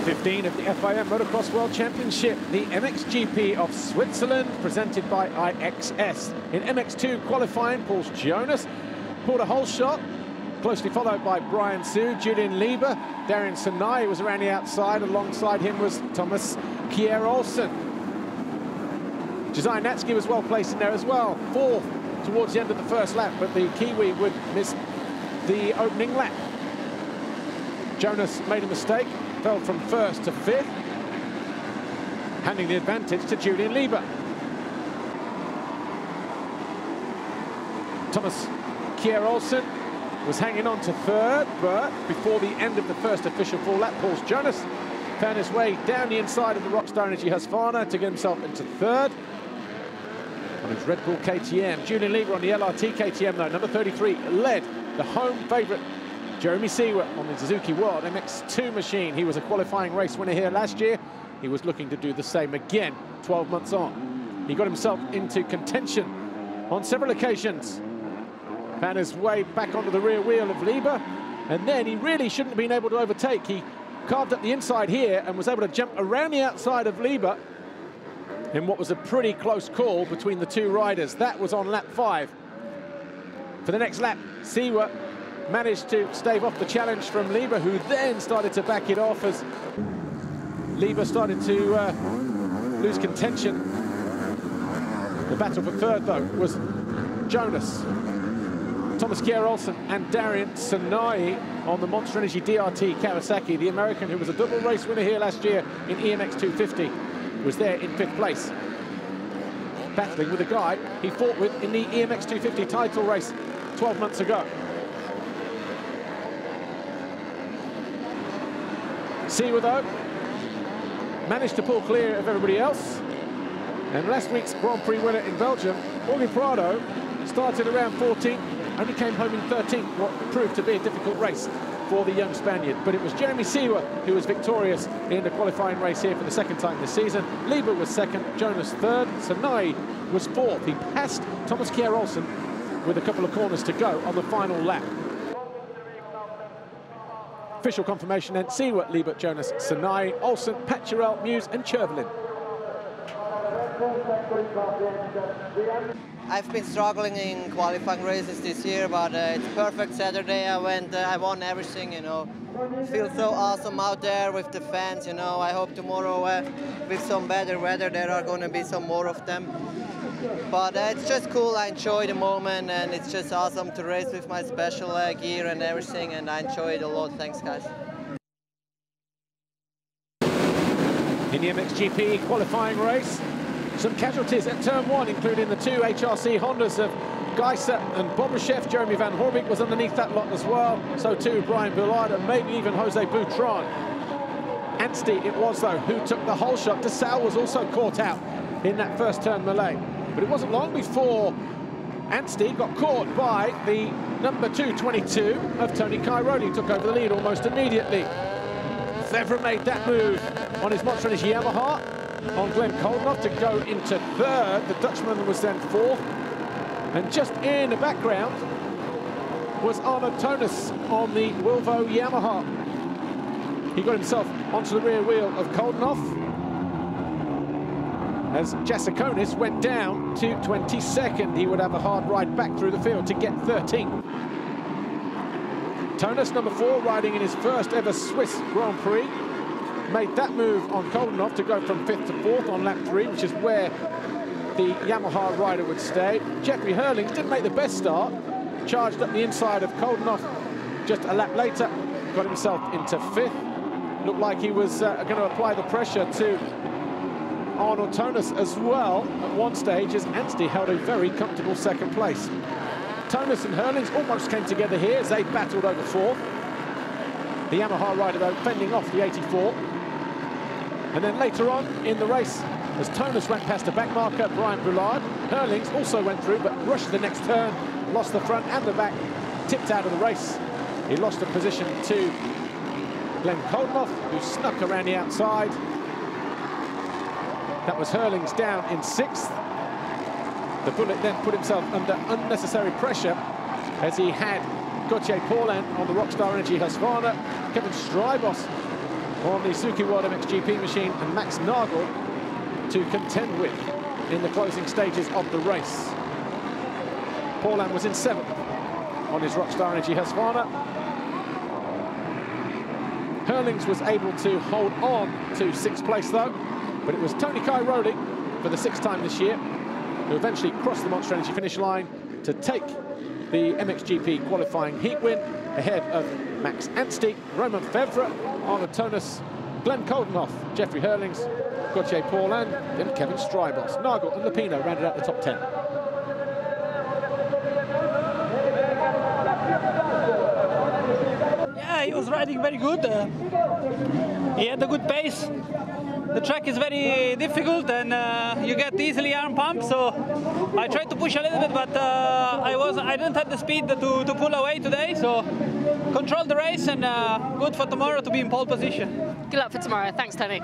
15 of the FIM Motocross World Championship, the MXGP of Switzerland, presented by iXS. In MX2 qualifying, Paul Jonas pulled a whole shot, closely followed by Brian Sue, Julian Lieber, Darian Sanai was around the outside. Alongside him was Thomas Kjær-Olsen. Josiah Natzke was well placed in there as well, fourth towards the end of the first lap, but the Kiwi would miss the opening lap. Jonas made a mistake, fell from first to fifth, handing the advantage to Julian Lieber. Thomas Kjær-Olsen was hanging on to third, but before the end of the first official full lap, Paul Jonas found his way down the inside of the Rockstar Energy Husqvarna to get himself into third on his Red Bull KTM. Julian Lieber on the LRT KTM, though, number 33, led the home favourite Jeremy Seewer on the Suzuki World MX2 machine. He was a qualifying race winner here last year. He was looking to do the same again 12 months on. He got himself into contention on several occasions. Found his way back onto the rear wheel of Lieber, and then he really shouldn't have been able to overtake. He carved up the inside here and was able to jump around the outside of Lieber in what was a pretty close call between the two riders. That was on lap 5. For the next lap, Seewer managed to stave off the challenge from Lieber, who then started to back it off as Lieber started to lose contention. The battle for third, though, was Jonas, Thomas Kjær-Olsen and Darian Sanai on the Monster Energy DRT Kawasaki. The American, who was a double race winner here last year in EMX 250, was there in 5th place, battling with a guy he fought with in the EMX 250 title race 12 months ago. Seewer, though, managed to pull clear of everybody else. And last week's Grand Prix winner in Belgium, Jorge Prado, started around 14th, only came home in 13th, what proved to be a difficult race for the young Spaniard. But it was Jeremy Seewer who was victorious in the qualifying race here for the second time this season. Lieber was second, Jonas third, Sanai was fourth. He passed Thomas Kjær-Olsen with a couple of corners to go on the final lap. Official confirmation then: Seewer, Lieber, Jonas, Sanai, Olsen, Paturel, Muse and Chervelin. I've been struggling in qualifying races this year, but it's perfect Saturday. I won everything, you know. Feel so awesome out there with the fans, you know. I hope tomorrow with some better weather there are going to be some more of them. But it's just cool. I enjoy the moment, and it's just awesome to race with my special gear and everything, and I enjoy it a lot. Thanks, guys. In the MXGP qualifying race, some casualties at turn 1, including the two HRC Hondas of Geiser and Bobryshev. Jeremy Van Horbeke was underneath that lot as well. So too Brian Bullard and maybe even Jose Boutron. Anstey it was, though, who took the whole shot. De Salle was also caught out in that first turn melee. But it wasn't long before Anstey got caught by the number 222 of Tony Cairoli, took over the lead almost immediately. Fevre made that move on his Monster Energy Yamaha on Glenn Koldenoff to go into third. The Dutchman was then fourth. And just in the background was Arno Tonis on the Wilvo Yamaha. He got himself onto the rear wheel of Koldenoff as Jasikonis went down to 22nd. He would have a hard ride back through the field to get 13th. Tonis, number 4, riding in his first ever Swiss Grand Prix, made that move on Koldenoff to go from 5th to 4th on lap 3, which is where the Yamaha rider would stay. Jeffrey Hurlings didn't make the best start, charged up the inside of Koldenoff just a lap later, got himself into 5th. Looked like he was going to apply the pressure to Arnold Tonis as well at one stage, as Anstey held a very comfortable 2nd place. Tonis and Hurlings almost came together here as they battled over 4th. The Yamaha rider, though, fending off the 84. And then later on in the race, as Tonis went past the back marker, Brian Bullard, Hurlings also went through, but rushed the next turn, lost the front and the back, tipped out of the race. He lost the position to Glenn Koldenoff, who snuck around the outside. That was Hurlings down in 6th. The Bullet then put himself under unnecessary pressure as he had Gauthier Paulin on the Rockstar Energy Husqvarna. Kevin Strybos on the Suzuki World MXGP machine, and Max Nagel to contend with in the closing stages of the race. Paulin was in 7th on his Rockstar Energy Husqvarna. Hurlings was able to hold on to 6th place though, but it was Tony Cairoli for the 6th time this year who eventually crossed the Monster Energy finish line to take the MXGP qualifying heat win ahead of Max Anstey, Roman Fevre, Arnaud Tonus, Glenn Koldenoff, Jeffrey Hurlings, Gauthier Paulin, and Kevin Strybos. Nagel and Lupino rounded out the top 10. Yeah, he was riding very good. He had a good pace. The track is very difficult and you get easily arm pump, so I tried to push a little bit, but I didn't have the speed to pull away today, so control the race and good for tomorrow to be in pole position. Good luck for tomorrow. Thanks, Tony.